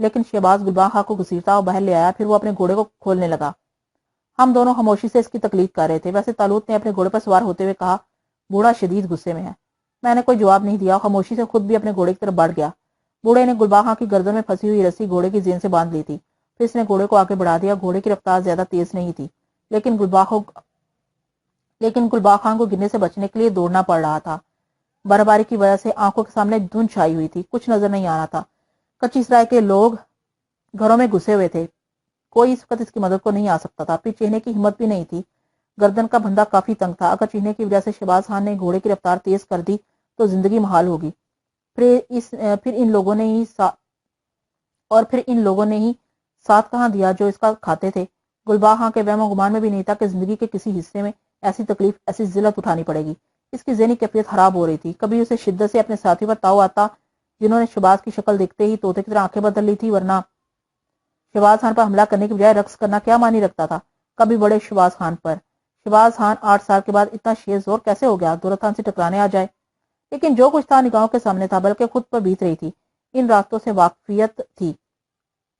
لیکن شہباز گلباغ خان کو گھسیٹتا اور باہر لے آیا، پھر وہ اپنے گھوڑے کو کھولنے لگا۔ ہم دونوں خاموشی سے اس کی تکلید کر رہے تھے۔ ویسے طالوت نے اپنے گھوڑے پر سوار ہوتے ہوئے کہا، بوڑھا شدید غصے میں ہے۔ میں نے کوئی جواب نہیں دیا اور خاموشی سے خود بھی اپنے گھوڑے کی طرف بڑھ گیا۔ بوڑھے نے گلباغ خان کی گردن میں پھنسی ہوئی رسی گھوڑے کی زین سے باندھ لی تھی، پھر اس نے گھوڑے کو آگے بڑھا دیا۔ گھوڑے کی رفتار زیادہ تیز نہیں تھی، لیکن گلباغ خان کو گرنے سے بچنے کے لیے دوڑنا پڑ رہا تھا۔ برفباری کی وجہ سے آنکھوں کے سامنے دھند چھائی ہوئی تھی، کچھ نظر نہیں آ رہا تھا۔ کچی سرائے کے لوگ گھروں میں گھسے ہوئے تھے، کوئی اس وقت اس کی مدد کو نہیں آ سکتا تھا۔ پھر چہنے کی ہمت بھی نہیں تھی، گردن کا بندھا کافی تنگ تھا۔ اگر چہنے کی وجہ سے شہباز خان نے گھوڑے کی رفتار تیز کر دی تو زندگی محال ہوگی۔ پھر ان لوگوں نے ہی ساتھ کہاں دیا جو اس کا کھاتے تھے۔ گلباغ خان کے وہم و گمان میں بھی نہیں تھا کہ زندگی کے کسی حصے میں ایسی تکلیف، ایسی ذلت اٹھانی پڑے گی۔ اس کی ذہنی کیفیت خراب ہو رہی تھی۔ کبھی اسے شدت سے اپنے ساتھی پر تاؤ آتا، جنہوں نے شہباز کی شکل دیکھتے ہی طوطے کی طرح آنکھیں بدل لی تھی، ورنہ شہباز خان پر حملہ کرنے کی بجائے رقص کرنا کیا معنی رکھتا تھا۔ کبھی بڑے شہباز خان پر، شہباز خان 8 سال کے بعد اتنا شیز زور کیسے ہو گیا، دولت خان سے ٹکرانے آ جائے۔ لیکن جو کچھ تھا نگاہوں کے سامنے تھا، بلکہ خود پر بیت رہی تھی۔ ان راستوں سے واقفیت تھی،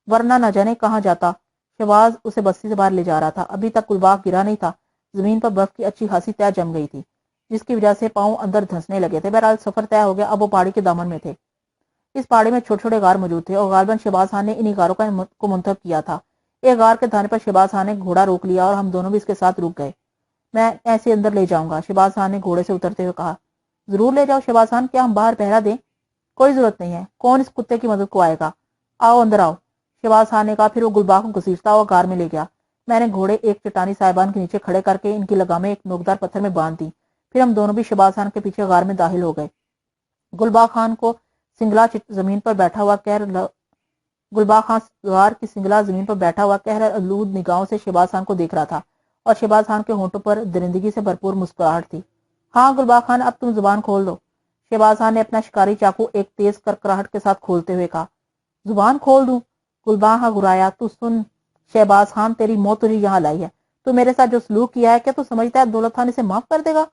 ورنہ نہ جانے کہاں جاتا۔ شہباز اسے بستی سے باہر لے جا رہا تھا۔ ابھی تک گلباغ گرا نہیں تھا، زمین پر برف کی اچھی خاصی تہ جم گئی تھی، جس کی وجہ سے پاؤں اندر دھنسنے لگے تھے۔ بہرحال سفر طے ہو گیا۔ اب وہ پہاڑی کے دامن میں تھے۔ اس پہاڑی میں چھوٹے چھوٹے غار موجود تھے اور غالباً شہباز خان نے انہی غاروں کو منتخب کیا تھا۔ ایک غار کے دھانے پر شہباز خان نے گھوڑا روک لیا اور ہم دونوں بھی اس کے ساتھ رک گئے۔ میں ایسے اندر لے جاؤں گا، شہباز خان نے گھوڑے سے اترتے ہوئے کہا۔ ضرور لے جاؤ شہباز خان، کیا ہم باہر پہرا دیں؟ کوئی ضرورت نہیں ہے، کون اس کتے کی مدد کو آئے گا؟ آؤ اندر آؤ، شہباز خان نے کہا۔ پھر وہ گلباغ کو گھسیٹتا اور غار میں لے گیا۔ میں نے گھوڑے ایک چٹانی صاحبان کے نیچے کھڑے کر کے ان کی لگامیں ایک نوکدار پتھر میں باندھ دی۔ پھر ہم دونوں بھی شہباز خان کے پیچھے غار میں داخل ہو گئے۔ گلباغ خان زمین پر بیٹھا ہوا کہر آلود نگاہوں سے شہباز خان کو دیکھ رہا تھا، اور شہباز خان کے ہونٹوں پر درندگی سے بھرپور مسکراہٹ تھی۔ ہاں گلباغ خان، اب تم زبان کھول دو، شہباز خان نے اپنا شکاری چاقو ایک تیز کرکراہٹ کے ساتھ کھولتے ہوئے کہا۔ زبان کھول دوں؟ گلباغ خان گرایا۔ تو سن شہباز خان، تیری موت تجھے یہاں لائی ہے۔ تو میرے ساتھ جو سلوک کیا ہے، کیا تو سمجھتا ہے دولت خان اسے معاف کر دے گا؟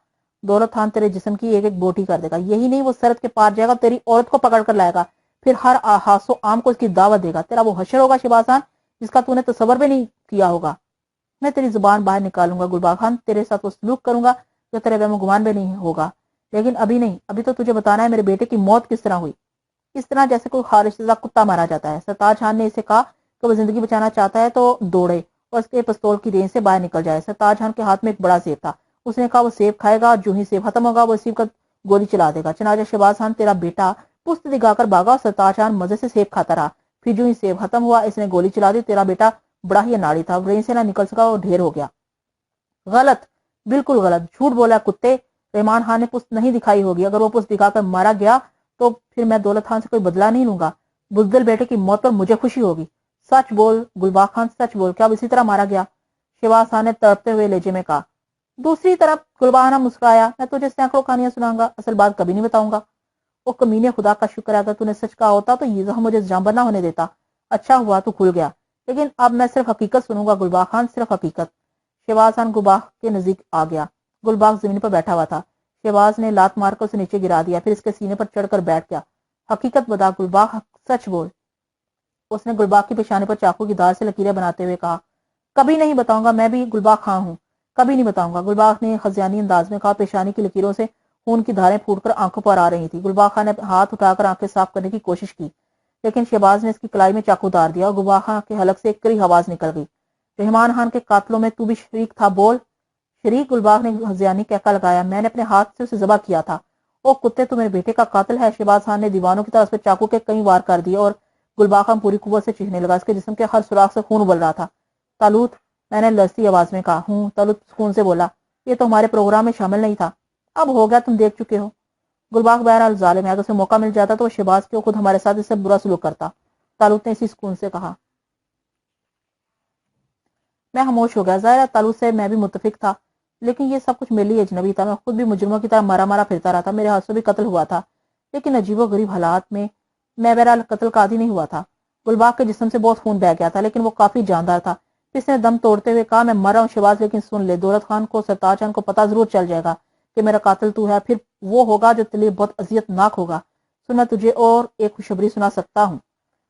دولت خان تیرے جسم کی ایک ایک بوٹی کر دے گا۔ یہی نہیں، وہ سرحد کے پار جائے گا، تیری عورت کو پکڑ کر لائے گا، پھر ہر حاس و عام کو اس کی دعوت دے گا۔ تیرا وہ حشر ہوگا شہباز خان، جس کا تو نے تصور بھی نہیں کیا ہوگا۔ میں تیری زبان باہر نکالوں گا گلباغ خان، تیرے ساتھ وہ سلوک کروں گا جو تیرے وہم و گمان میں نہیں ہوگا۔ لیکن ابھی نہیں، ابھی تو تجھے بتانا ہے میرے بیٹے کی موت کس طرح ہوئی۔ اس طرح جیسے کوئی خارش زدہ کتا مارا جاتا ہے۔ سرتاج خان نے اسے کہا کہ وہ زندگی بچانا چاہتا ہے تو دوڑے اور اس کے پستول کی رینج سے باہر نکل جائے۔ سرتاج خان کے ہاتھ میں ایک بڑا سیب تھا۔ اس نے کہا وہ سیب کھائے گا اور جو ہی سیب ختم ہوگا وہ سیب کا گولی چلا دے گا۔ چنانچہ شہباز خان تیرا بیٹا پست دکھا کر بھاگا اور سرتاج خان مزے سے سیب کھاتا رہا۔ پھر جو ہی سیب ختم ہوا اس نے گولی چلا دی۔ تیرا بیٹا بڑا ہی اناڑی تھا، رینج سے نہ نکل سکا اور ڈھیر ہو گیا۔ غلط، بالکل غلط، جھوٹ بولا کتے۔ رحمان خان نے پست نہیں دکھائی ہوگی، اگر وہ پست دکھا کر مارا گیا تو پھر میں دولت خان سے کوئی بدلہ نہیں لوں گا۔ بزدل بیٹے کی موت پر مجھے خوشی ہوگی۔ سچ بول گلباغ خان، سچ بول، کیا وہ اسی طرح مارا گیا؟ شہباز خان نے تڑپتے ہوئے لہجے میں کہا۔ دوسری طرف گلباغ خان مسکرایا۔ میں تجھے سینکڑوں کہانیاں سناؤں گا، اصل بات کبھی نہیں بتاؤں گا۔ او کمینے، خدا کا شکر ہے، اگر تو نے سچ کہا ہوتا تو یہ زخم مجھے جانبر نہ ہونے دیتا۔ اچھا ہوا تو کھل گیا، لیکن اب میں صرف حقیقت سنوں گا گلباغ خان، صرف حقیقت۔ شہباز خان گلباغ کے نزدیک آ گیا۔ گلباغ زمین پر بیٹھا ہوا تھا۔ شہباز نے لات مار کر اسے نیچے گرا دیا، پھر اس کے سینے پر چڑھ کر بیٹھ گیا۔ حقیقت بتا گلباغ، سچ بول۔ اس نے گلباغ کی پیشانی پر چاقو کی دھار سے لکیریں بناتے ہوئے کہا۔ کبھی نہیں بتاؤں گا، میں بھی گلباغ خان ہوں، کبھی نہیں بتاؤں گا، گلباغ نے خزیانی انداز میں کہا۔ پیشانی کی لکیروں سے خون کی دھاریں پھوٹ کر آنکھوں پر آ رہی تھی۔ گلباغ خان نے ہاتھ اٹھا کر آنکھیں صاف کرنے کی کوشش کی، لیکن شہباز نے اس کی کلائی میں چاقو دار دیا اور گلباغ خان کے حلق سے ایک کڑی آواز نکل گئی۔ رحمان خان کے قاتلوں میں تو بھی شریک تھا، بول۔ شریک؟ گلباغ نے خزیانی کہکا لگایا۔ میں نے اپنے ہاتھ سے اسے ذبح کیا تھا۔ او کتے، تو میرے بیٹے کا قاتل ہے۔ شہباز خان نے دیوانوں کی طرح اس پہ چاقو کے کئی وار کر دیے اور گلباغ خان پوری قوت سے چیخنے لگا۔ اس کے جسم کے ہر سوراخ سے خون ابل رہا تھا۔ طالوت، میں نے لرزتی آواز میں کہا۔ ہوں، طالوت سکون سے بولا۔ یہ تو ہمارے پروگرام میں شامل نہیں تھا۔ اب ہو گیا، تم دیکھ چکے ہو۔ گلباغ بہرحال ظالم ہے، اگر اسے موقع مل جاتا تو وہ شہباز کے خود ہمارے ساتھ اس سے برا سلوک کرتا، طالوت نے اسی سکون سے کہا۔ میں خاموش ہو گیا۔ ظاہر ہے طالوت سے میں بھی متفق تھا، لیکن یہ سب کچھ میرے لیے اجنبی تھا۔ میں خود بھی مجرموں کی طرح مارا مارا پھرتا رہا تھا، میرے ہاتھ سے بھی قتل ہوا تھا، لیکن عجیب و غریب حالات میں میں بہرحال قتل کا عادی نہیں ہوا تھا۔ گلباغ کے جسم سے بہت خون بہہ گیا تھا، لیکن وہ کافی جاندار تھا۔ اس نے دم توڑتے ہوئے کہا، میں مر رہا ہوں شہباز، لیکن سن لے، دولت خان کو، سرتاج خان کو پتہ ضرور چل جائے گا کہ میرا قاتل تو ہے، پھر وہ ہوگا جو تیرے لیے بہت اذیت ناک ہوگا۔ سن، میں تجھے اور ایک خوشخبری سنا سکتا ہوں۔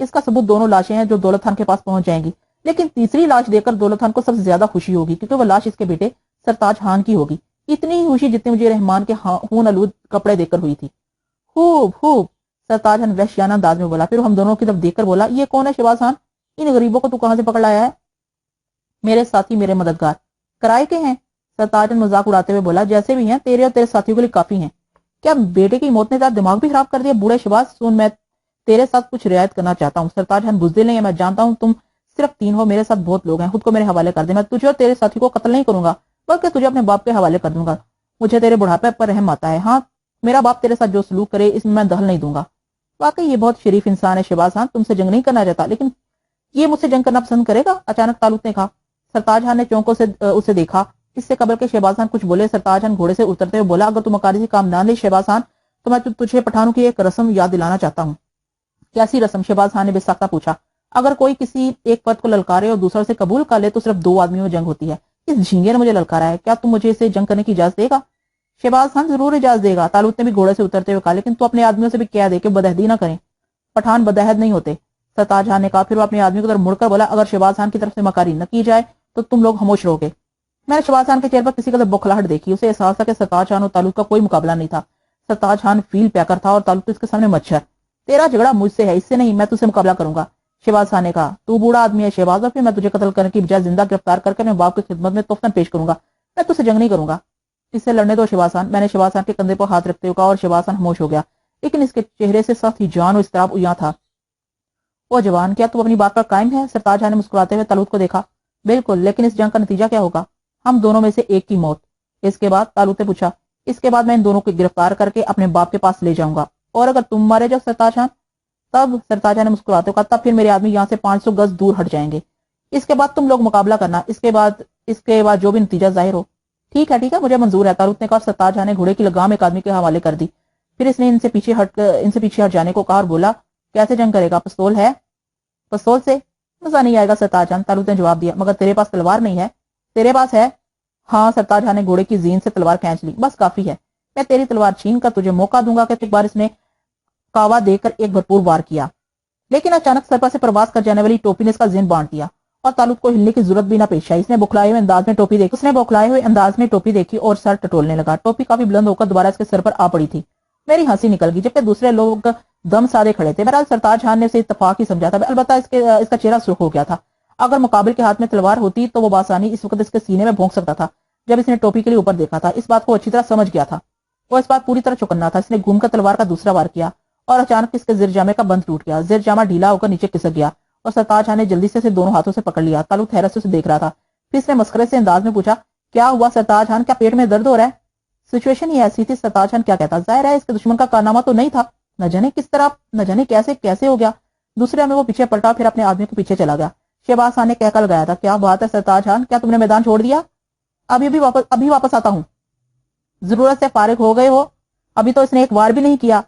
اس کا ثبوت دونوں لاشیں ہیں جو دولت خان کے پاس پہنچ جائیں گی، لیکن تیسری لاش دیکھ کر دولت خان کو سب سے زیادہ خوشی ہوگی کیونکہ وہ لاش اس کے بیٹے سرتاج خان کی ہوگی، اتنی ہی خوشی جتنی مجھے رحمان کے خون آلود کپڑے دیکھ کر ہوئی تھی۔ خوب خوب، سرتاج خان وحشیانہ انداز میں بولا، پھر ہم دونوں کی طرف دیکھ کر بولا، یہ کون ہے شہباز خان؟ ان غریبوں کو تو کہاں سے پکڑ لایا ہے؟ میرے ساتھی، میرے مددگار، کرائے کے ہیں؟ سرتاج خان مذاق اڑاتے ہوئے بولا، جیسے بھی ہیں تیرے اور تیرے ساتھیوں کے لیے کافی ہیں۔ کیا بیٹے کی موت نے تیرا دماغ بھی خراب کر دیا بوڑھے شہباز؟ سن، میں تیرے ساتھ کچھ رعایت کرنا چاہتا ہوں۔ سرتاج خان بزدل نہیں ہے، میں جانتا ہوں تم صرف 3 ہو، میرے ساتھ بہت لوگ ہیں، خود کو میرے حوالے کر دے، میں تجھے اور تیرے ساتھی کو قتل نہیں کروں گا بلکہ تجھے اپنے باپ کے حوالے کر دوں گا۔ مجھے تیرے بڑھاپے پر رحم آتا ہے، ہاں میرا باپ تیرے ساتھ جو سلوک کرے اس میں دخل نہیں دوں گا۔ واقعی یہ بہت شریف انسان ہے شہباز خان، تم سے جنگ نہیں کرنا چاہتا لیکن یہ مجھ سے جنگ کرنا پسند کرے گا؟ اچانک طالوت نے کہا۔ سرتاج خان نے چونکوں سے اسے دیکھا، اس سے قبل کے شہباز خان کچھ بولے، سرتاج خان گھوڑے سے اترتے ہوئے بولا، اگر تم مکاری سے کام نہ لے شہباز خان تو میں تجھے پٹھانوں کی ایک رسم یاد دلانا چاہتا ہوں۔ کیسی رسم؟ شہباز خان نے بے ساختہ پوچھا۔ اگر کوئی کسی ایک فرد کو للکارے اور دوسرا سے قبول کر لے تو صرف 2 آدمیوں میں جنگ ہوتی ہے۔ اس جھینگے نے مجھے للکارا ہے، کیا تم مجھے اسے جنگ کرنے کی اجازت دے گا؟ شہباز خان ضرور اجازت دے گا، طالوت نے بھی گھوڑے سے اترتے ہوئے کہا، لیکن تو اپنے آدمیوں سے بھی کہہ دے کہ بدہدی نہ کریں، پٹھان بدہد نہیں ہوتے۔ سرتاج خان نے کہا، پھر وہ اپنے آدمیوں کی طرف مڑ کر بولا، اگر شہباز خان کی طرف سے مکاری نہ کی جائے تو تم لوگ خاموش رہو گے۔ میں نے شہباز خان کے چہرے پر کسی قدر بوکھلاہٹ دیکھی، اسے احساس تھا کہ سرتاج خان اور طالوت کا کوئی مقابلہ نہیں تھا۔ سرتاج خان فیل پیکر تھا اور طالوت اس کے سامنے مچھر۔ تیرا جھگڑا مجھ سے ہے، اس سے نہیں، میں تجھ سے مقابلہ کروں گا۔ شہباز خان نے کہا، تو بوڑھا آدمی ہے شہباز، اور پھر میں تجھے قتل کرنے کی بجائے زندہ گرفتار کر کے اپنے باپ کی خدمت میں تحفہ پیش کروں گا، میں تجھ سے جنگ نہیں کروں گا۔ اس سے لڑنے دو شہباز خان، میں نے شہباز خان کے کندھے پر ہاتھ رکھتے ہوئے کہا، اور شہباز خان خاموش ہو گیا، لیکن اس کے چہرے سے سخت ہی جان اور اضطراب یہاں تھا۔ او جوان، کیا تو اپنی بات پر قائم ہے؟ سرتاج خان نے مسکراتے ہوئے طالوت کو دیکھا۔ بالکل، لیکن اس جنگ کا نتیجہ کیا ہوگا؟ ہم دونوں میں سے ایک کی موت۔ اس کے بعد؟ طالوت نے پوچھا۔ اس کے بعد میں ان دونوں کو گرفتار کر کے اپنے باپ کے پاس لے جاؤں گا۔ اور اگر تم مارے جاؤ سرتاج خان؟ تب؟ سرتاج خان نے مسکراتے ہوئے کہا، تب پھر میرے آدمی یہاں سے 500 گز دور ہٹ جائیں گے۔ اس کے بعد تم لوگ مقابلہ کرنا، اس کے بعد جو بھی نتیجہ ظاہر ہو۔ ٹھیک ہے مجھے منظور ہے، طالوت نے کہا۔ سرتاج خان نے گھوڑے کی لگام ایک آدمی کے حوالے کر دی، پھر اس نے ان سے پیچھے ہٹ جانے کو کہا اور بولا، کیسے جنگ کرے گا؟ پستول ہے؟ پستول سے مزہ نہیں آئے گا سرتاج خان، طالوت نے جواب دیا، مگر تیرے پاس تلوار نہیں ہے؟ تیرے پاس ہے؟ ہاں، سرتاج خان نے گھوڑے کی زین سے تلوار کھینچ لی، بس کافی ہے، میں تیری تلوار چھین کر تجھے موقع دوں گا کہ ایک بار اس نے کاوا دے کر ایک بھرپور وار کیا، لیکن اچانک سر پر سے پرواز کر جانے والی ٹوپی نے اس کا ذہن بانٹ دیا اور طالوت کو ہلنے کی ضرورت بھی نہ پیش آئی۔ اس نے بوکھلائے ہوئے انداز میں ٹوپی دیکھی اور سر ٹٹولنے لگا۔ ٹوپی کافی بلند ہو کر دوبارہ اس کے سر پر آ پڑی تھی۔ میری ہنسی نکل گئی، جبکہ دوسرے لوگ دم سادے کھڑے تھے۔ بہرحال سرتاج خان نے اسے اتفاق ہی سمجھا تھا، البتہ اس کا چہرہ سرخ ہو گیا تھا۔ اگر مقابل کے ہاتھ میں تلوار ہوتی تو وہ بآسانی اس وقت اس کے سینے میں بھونک سکتا تھا۔ جب اس نے ٹوپی کے لیے اوپر دیکھا تھا، اس بات کو اچھی طرح سمجھ گیا تھا، وہ اس بات پوری طرح چوکنا تھا۔ اس نے گھوم کر تلوار کا دوسرا وار کیا اور اچانک اس کے زر جامے کا بند ٹوٹ گیا، زر جامہ ڈھیلا ہو کر نیچے کھسک گیا اور سرتاج خان نے جلدی سے اسے دونوں ہاتھوں سے پکڑ لیا۔ طالوت حیرت سے اسے دیکھ رہا تھا، پھر اس نے مسخرے سے انداز میں پوچھا، کیا ہوا سرتاج خان؟ کیا پیٹ میں درد ہو رہا ہے؟ سچویشن ہی ایسی تھی، سرتاج خان کیا کہتا؟ ظاہر ہے اس کے دشمن کا کارنامہ تو نہیں تھا، نہ جانے کس طرح، نہ جانے کیسے ہو گیا۔ دوسرے میں وہ پیچھے پلٹا، پھر اپنے آدمی کے پیچھے چلا گیا۔ شہباز خان نے کہہ لگایا تھا، کیا بات ہے سرتاج خان، کیا تم نے میدان چھوڑ دیا؟ ابھی واپس آتا ہوں۔ ضرورت سے فارغ ہو گئے ہو؟ ابھی تو اس نے ایک وار بھی نہیں کیا۔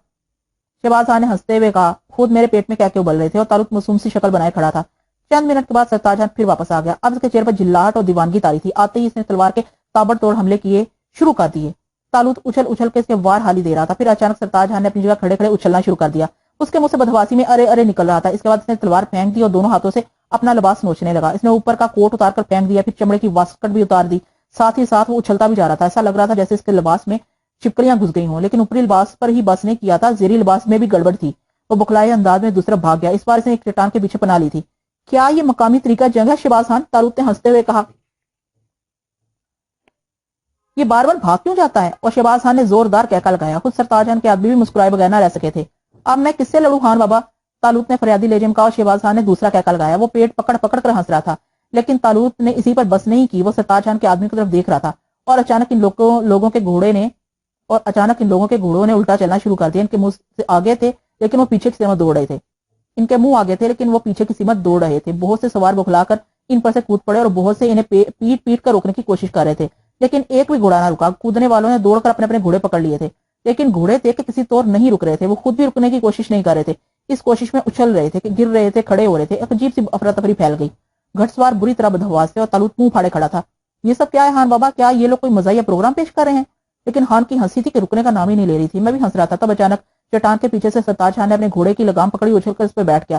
شہباز خان نے ہنستے ہوئے کہا، خود میرے پیٹ میں کیا ابل رہے تھے، اور طالوت معصوم سی شکل بنائے کھڑا تھا۔ چند منٹ کے بعد سرتاج خان پھر واپس آ گیا۔ اب اس کے چہرے پر جھلاہٹ اور دیوانگی طاری تھی۔ آتے ہی اس نے تلوار کے تابڑ توڑ حملے کیے شروع کر دیے۔ طالوت اچھل کے اس کے وار حالی دے رہا تھا، پھر اچانک سرتاج خان نے اپنی جگہ کھڑے اچھلنا شروع کر دیا۔ اس کے منہ سے بدحواسی میں ارے ارے نکل رہا تھا۔ اس کے بعد اس نے تلوار پھینک دی اور دونوں ہاتھوں سے اپنا لباس نوچنے لگا۔ اس نے اوپر کا کوٹ اتار کر پھینک دیا، پھر چمڑے کی واسکٹ بھی اتار دی، ساتھ ہی ساتھ وہ اچھلتا بھی جا رہا تھا۔ ایسا لگ رہا تھا جیسے اس کے لباس میں چپکلیاں گھس گئی ہوں، لیکن اوپری لباس پر ہی بس نہیں کیا تھا، زیریں لباس میں بھی گڑبڑ تھی۔ وہ بکھلائے انداز میں دوسرا بھاگ گیا۔ اس بار اس نے ایک چٹان کے پیچھے پناہ لی تھی۔ کیا یہ مقامی طریقہ جنگ ہے شہباز خان؟ طالوت نے ہنستے ہوئے کہا۔ یہ بار بار بھاگ کیوں جاتا ہے؟ اور شہباز خان نے زوردار کہکا لگایا۔ خود سرتاج خان کے آدمی بھی مسکرائے بغیر نہ رہ سکے تھے۔ اب میں کس سے لڑوں خان بابا؟ طالوت نے فریادی لہجے میں کہا اور شہباز خان نے دوسرا کہکا لگایا۔ وہ پیٹ پکڑ کر ہنس رہا تھا، لیکن طالوت نے اسی پر بس نہیں کی۔ وہ سرتاج خان کے آدمی کی طرف دیکھ رہا تھا اور اچانک ان لوگوں کے گھوڑوں نے الٹا چلنا شروع کر دیا۔ ان کے منہ سے آگے تھے لیکن وہ پیچھے کی سمت دوڑ رہے تھے۔ ان کے منہ آگے تھے لیکن وہ پیچھے کی سمت دوڑ رہے تھے۔ بہت سے سوار بکھلا کر ان پر سے کود پڑے اور بہت سے انہیں پیٹ کر روکنے کی کوشش کر رہے تھے، لیکن ایک بھی گھوڑا نہ رکا۔ کودنے والوں نے دوڑ کر اپنے گھوڑے پکڑ لیے تھے، لیکن گھوڑے تھے کہ کسی طور نہیں رک رہے تھے۔ وہ خود بھی رکنے کی کوشش نہیں کر رہے تھے، اس کوشش میں اچھل رہے تھے، گر رہے تھے، کھڑے ہو رہے تھے۔ ایک عجیب سی افراتفری پھیل گئی۔ گھڑ سوار بری طرح بدحواس تھے اور طالوت منہ پھاڑے کھڑا تھا۔ یہ سب کیا ہے خان بابا؟ کیا یہ لوگ کوئی مزاحیہ پروگرام پیش کر رہے ہیں؟ لیکن خان کی ہنسی تھی کہ رکنے کا نام ہی نہیں لے رہی تھی۔ میں بھی ہنس رہا تھا۔ تب اچانک چٹان کے پیچھے سے سرتاج خان نے اپنے گھوڑے کی لگام پکڑی، اچھل کر اس پہ بیٹھ گیا۔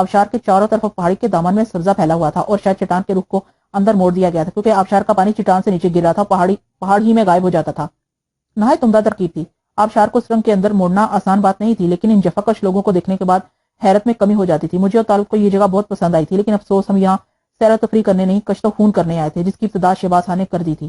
آبشار کے چاروں طرف پہاڑی کے دامن میں سبزہ پھیلا ہوا تھا اور شاید چٹان کے رخ کو اندر موڑ دیا گیا تھا کیونکہ آبشار کا پانی چٹان سے نیچے گر رہا تھا، پہاڑ ہی میں غائب ہو جاتا تھا۔ نہایت عمدہ ترکیب تھی۔ آبشار کو سرنگ کے اندر موڑنا آسان بات نہیں تھی، لیکن ان جفاکش لوگوں کو دیکھنے کے بعد حیرت میں کمی ہو جاتی تھی۔ مجھے اور طالب کو یہ جگہ بہت پسند آئی تھی، لیکن افسوس ہم یہاں سیر و تفریح کرنے نہیں، کشت و خون کرنے آئے تھے، جس کی ابتدا شہباز خان نے کر دی تھی۔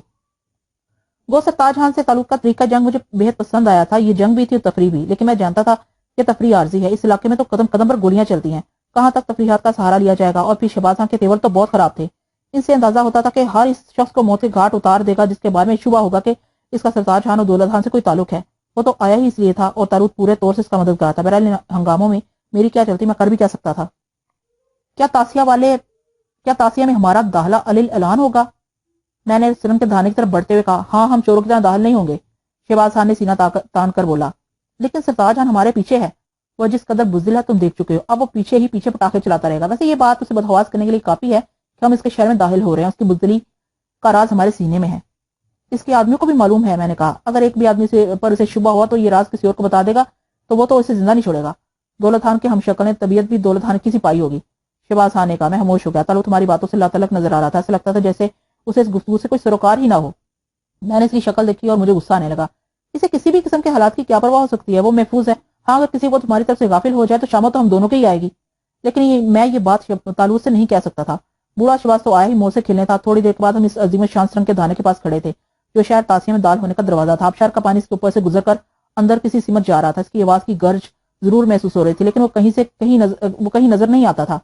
گو سرتاج خان سے تعلق کا طریقہ جنگ مجھے بہت پسند آیا تھا۔ یہ جنگ بھی تھی اور تفریح بھی، لیکن میں جانتا تھا کہ تفریح عارضی ہے۔ اس علاقے میں تو قدم قدم پر گولیاں چلتی ہیں، کہاں تک تفریحات کا سہارا لیا جائے گا؟ اور پھر شہباز خان کے تیور تو بہت خراب تھے۔ ان سے اندازہ ہوتا تھا کہ ہر اس شخص کو موت کے گھاٹ اتار دے گا جس کے بارے میں شبہ ہوگا کہ اس کا سرتاج خان اور دولت خان سے کوئی تعلق ہے۔ وہ تو آیا ہی اس لیے تھا اور تالوت پورے طور سے اس کا مددگار تھا۔ بہرحال ہنگاموں میں میری کیا چلتی، میں کر بھی کیا سکتا تھا؟ کیا تاسیہ میں ہمارا داخلہ علیل اعلان ہوگا؟ میں نے سرنگ کے دھانے کی طرف بڑھتے ہوئے کہا۔ ہاں، ہم چوروں کی طرح داخل نہیں ہوں گے، شہباز خان نے سینہ تان کر بولا۔ لیکن سرتاج خان ہمارے پیچھے ہے، وہ جس قدر بزدل ہے تم دیکھ چکے ہو، اب وہ پیچھے پٹاخے چلاتا رہے گا۔ ویسے یہ بات اسے بدحواس کرنے کے لیے کافی ہے کہ ہم اس کے شہر میں داخل ہو رہے ہیں، اس کی بزدلی کا راز ہمارے سینے میں ہے۔ اس کے آدمیوں کو بھی معلوم ہے، میں نے کہا۔ اگر ایک بھی آدمی پر اسے شبہ ہوا تو یہ راز کسی اور کو بتا دے گا تو وہ تو اسے زندہ نہیں چھوڑے گا۔ دولت خان کے ہم شکل نے طبیعت بھی دولت خان کی سپاہی ہوگی، شہباز خان نے کہا۔ میں خاموش ہو گیا۔ تعلق تمہاری باتوں سے لاتعلق نظر آ رہا تھا، ایسا لگتا تھا جیسے اسے اس گفتگو سے کوئی سروکار ہی نہ ہو۔ میں نے اس کی شکل دیکھی اور مجھے غصہ آنے لگا۔ اسے کسی بھی قسم کے حالات کی کیا پرواہ ہو سکتی ہے؟ وہ محفوظ ہے۔ ہاں، اگر کسی کو تمہاری طرف سے غافل ہو جائے تو شامت تو ہم دونوں کے ہی آئے گی۔ لیکن میں یہ بات تعلق سے نہیں کہہ سکتا تھا۔ بوڑھا شہباز تو آیا ہی منہ سے کھلنے تھا۔ تھوڑی دیر کے بعد ہم اس عظیم شان سرنگ کے دانے کے پاس کھڑے تھے جو شاید تاسیہ میں دال ہونے کا دروازہ تھا۔ آبشار کا پانی اس کے اوپر سے گزر کر اندر کسی سمت جا رہا تھا۔ اس کی آواز کی گرج ضرور محسوس ہو رہی تھی، لیکن وہ کہیں نظر نہیں آتا تھا۔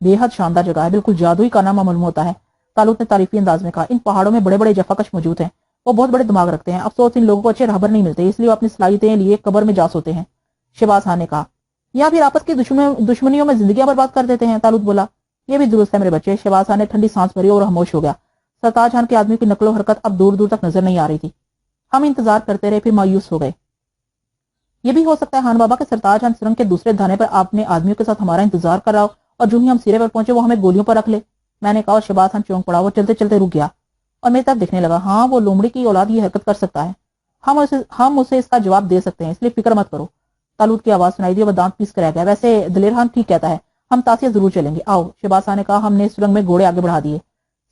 بے حد شاندار جگہ ہے، بالکل جادوئی کارنامہ معلوم ہوتا ہے، تعلق نے تعریفی انداز میں کہا۔ ان پہاڑوں میں بڑے بڑے جفاکش موجود ہیں، وہ بہت بڑے دماغ رکھتے ہیں۔ افسوس ان لوگوں کو اچھے رہبر نہیں ملتے، اس لیے وہ اپنی صلاحیتیں لیے قبر میں جا سوتے ہیں، شہباز خان نے کہا۔ یا پھر آپس کی دشمنیوں میں زندگیاں برباد کر دیتے ہیں، تعلق بولا۔ یہ بھی درست ہے میرے بچے، شہباز خان نے ٹھنڈی سانس بھری اور خاموش ہو گیا۔ سرتاج خان کے آدمی کی نقل و حرکت اب دور دور تک نظر نہیں آ رہی تھی۔ ہم انتظار کرتے رہے، پھر مایوس ہو گئے۔ یہ بھی ہو سکتا ہے خان بابا کہ سرتاج خان سرنگ کے دوسرے دھانے پر اپنے آدمیوں کے ساتھ ہمارا انتظار کر رہا ہو اور جو ہی ہم سرے پر پہنچے وہ ہمیں گولیوں پر رکھ لے، میں نے کہا، اور شہباز خان چونک پڑا۔ وہ چلتے چلتے رک گیا اور میری طرف دیکھنے لگا۔ ہاں، وہ لومڑی کی اولاد یہ حرکت کر سکتا ہے، ہم اسے اس کا جواب دے سکتے ہیں، اس لیے فکر مت کرو۔ تعلق کی آواز سنائی دی اور وہ دانت پیس کر رہ گیا۔ ویسے دلیر خان ٹھیک کہتا ہے، ہم تاسیہ ضرور چلیں گے، آؤ، شہباز خان نے کہا۔ ہم نے سرنگ میں گھوڑے آگے بڑھا دیے۔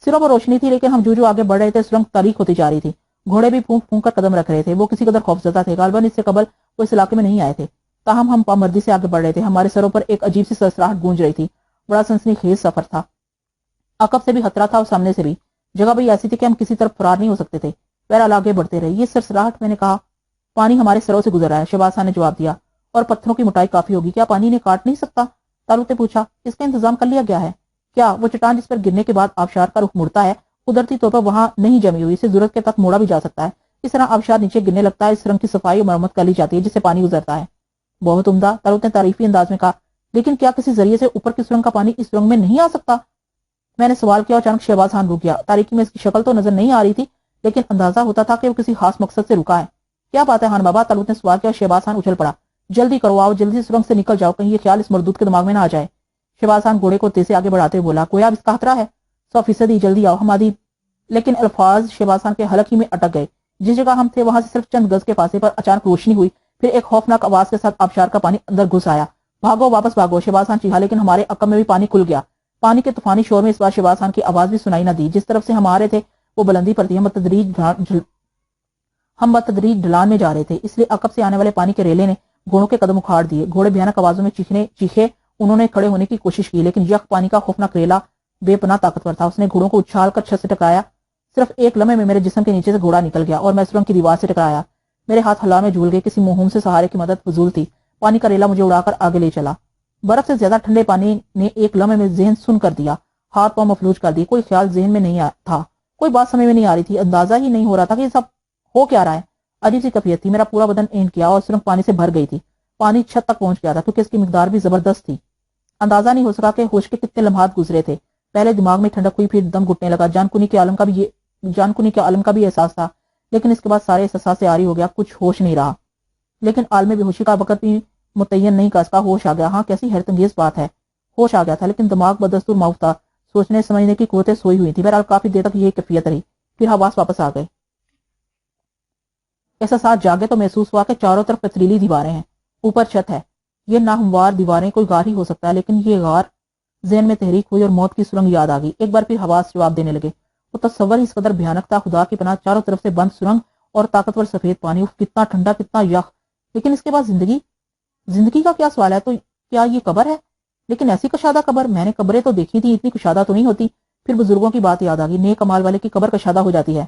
سروں پر روشنی تھی، لیکن ہم جو آگے بڑھ رہے تھے سرنگ تاریک ہوتی جا رہی تھی۔ گھوڑے بھی پھونک پھونک کر قدم رکھ رہے تھے، وہ کسی قدر خوفزدہ تھے، غالباً اس سے قبل وہ اس علاقے میں نہیں آئے تھے۔ تاہم ہم پامردی سے آگے بڑھ رہے تھے، ہمارے سروں پر ایک عجیب سی سرسراہٹ گونج رہی تھی۔ بڑا سنسنی خیز سفر تھا، عقب سے بھی خطرہ تھا اور سامنے سے بھی۔ جگہ بھی ایسی تھی کہ ہم کسی طرف فرار نہیں ہو سکتے تھے۔ بہرحال آگے بڑھتے رہے۔ یہ سرسراہٹ، میں نے کہا۔ پانی ہمارے سروں سے گزر رہا ہے، شہباز خان نے جواب دیا، اور پتھروں کی موٹائی کافی ہوگی، کیا پانی نے کاٹ نہیں سکتا؟ تعلق نے پوچھا۔ اس کا انتظام کر لیا گیا ہے کیا؟ وہ چٹان جس پر گرنے کے بعد آبشار کا رخ مڑتا ہے قدرتی طور پر وہاں نہیں جمی ہوئی، اسے ضرورت کے تحت موڑا بھی جا سکتا ہے۔ اس طرح آبشار نیچے گرنے لگتا ہے، اس رنگ کی صفائی اور مرمت کر لی جاتی ہے جس سے پانی گزرتا ہے۔ بہت عمدہ، تعلق نے تعریفی انداز میں کہا۔ لیکن کیا کسی ذریعے سے اوپر کی سرنگ کا پانی اس سرنگ میں نہیں آ سکتا؟ میں نے سوال کیا اور اچانک شہباز خان رک گیا۔ تاریکی میں اس کی شکل تو نظر نہیں آ رہی تھی، لیکن اندازہ ہوتا تھا کہ وہ کسی خاص مقصد سے رکا ہے۔ کیا بات ہے خان بابا؟ تعلق نے سوال کیا اور شہباز خان اچھل پڑا۔ جلدی کرو، آؤ، جلدی سرنگ سے نکل جاؤ، کہیں یہ خیال اس مردود کے دماغ میں نہ آ جائے۔ شہباز خان گھوڑے کو تیز سے آگے بڑھاتے ہوئے بولا۔ کوئی اب اس کا خطرہ ہے؟ 100%، جلدی آؤ، ہم آدھی۔ لیکن الفاظ شہباز خان کے حلق ہی میں اٹک گئے۔ جس جگہ ہم تھے وہاں سے صرف چند گز کے فاصلے پر اچانک روشنی ہوئی، پھر ایک خوفناک آواز کے ساتھ آبشار کا پانی اندر گھس آیا۔ بھاگو، واپس بھاگو، شہباز خان چیخا، لیکن ہمارے عقب میں بھی پانی کھل گیا۔ پانی کے طوفانی شور میں اس بار شہباز خان کی آواز بھی سنائی نہ دی۔ جس طرف سے ہم آ رہے تھے وہ بلندی پر تھی، ہم بتدریج ڈھلان میں جا رہے تھے، اس لیے عقب سے آنے والے پانی کے ریلے نے گھوڑوں کے قدم اکھاڑ دیے۔ گھوڑے بھیانک آوازوں میں چیخے، انہوں نے کھڑے ہونے کی کوشش کی، لیکن یک پانی کا خوفناک ریلا بے پناہ طاقتور تھا۔ اس نے گھوڑوں کو اچھال کر چھت سے ٹکرایا۔ صرف ایک لمحے میں میرے جسم کے نیچے سے گھوڑا نکل گیا اور میں سرنگ کی دیوار سے ٹکرایا۔ میرے ہاتھ ہلا میں جھول گئے، کسی موہوم سے سہارے کی مدد فضول تھی۔ پانی کا ریلا مجھے اڑا کر آگے لے چلا۔ برف سے زیادہ ٹھنڈے پانی نے ایک لمحے میں ذہن سن کر دیا، ہاتھ پاؤں مفلوج کر دی۔ کوئی خیال ذہن میں نہیں تھا، کوئی بات سمجھ میں نہیں آ رہی تھی، اندازہ ہی نہیں ہو رہا تھا کہ یہ سب ہو کیا رہا ہے۔ عجیب سی کیفیت تھی، میرا پورا بدن اینٹ کیا اور سرنگ پانی سے بھر گئی تھی۔ پانی چھت تک پہنچ گیا تھا کیونکہ اس کی مقدار بھی زبردست تھی۔ اندازہ نہیں ہو سکا کہ ہوش کے کتنے لمحات گزرے تھے۔ پہلے دماغ میں ٹھنڈک ہوئی، پھر دم گھٹنے لگا، جان کنی کے عالم کا بھی احساس تھا، لیکن اس کے بعد سارے احساسات سے عاری ہو گیا، کچھ ہوش نہیں رہا۔ لیکن عالم بے ہوشی کا وقت بھی متعین نہیں کر سکا، ہوش آ گیا۔ ہاں، کیسی حیرت انگیز بات ہے، ہوش آ گیا تھا، لیکن دماغ بدستور معاف تھا، سوچنے سمجھنے کی قوتیں سوئی ہوئی تھی۔ بہرحال کافی دیر تک یہ کیفیت رہی، پھر حواس واپس آ گئے۔ احساسات جاگے تو محسوس ہوا کہ چاروں طرف پتھریلی دیواریں ہیں، اوپر چھت ہے، یہ ناہموار دیواریں کوئی غار ہی ہو سکتا ہے، لیکن یہ غار ذہن میں تحریک ہوئی اور موت کی سرنگ یاد آ گئی۔ ایک بار پھر حواس جواب دینے لگے۔ وہ تصور اس قدر بھیانک تھا، خدا کی پناہ، چاروں طرف سے بند سرنگ اور طاقتور سفید پانی، کتنا ٹھنڈا، کتنا یخ۔ لیکن اس کے بعد زندگی کا کیا سوال ہے؟ تو کیا یہ قبر ہے؟ لیکن ایسی کشادہ قبر، میں نے قبریں تو دیکھی تھی، اتنی کشادہ تو نہیں ہوتی۔ پھر بزرگوں کی بات یاد آ گئی، نیک امال والے کی قبر کشادہ ہو جاتی ہے۔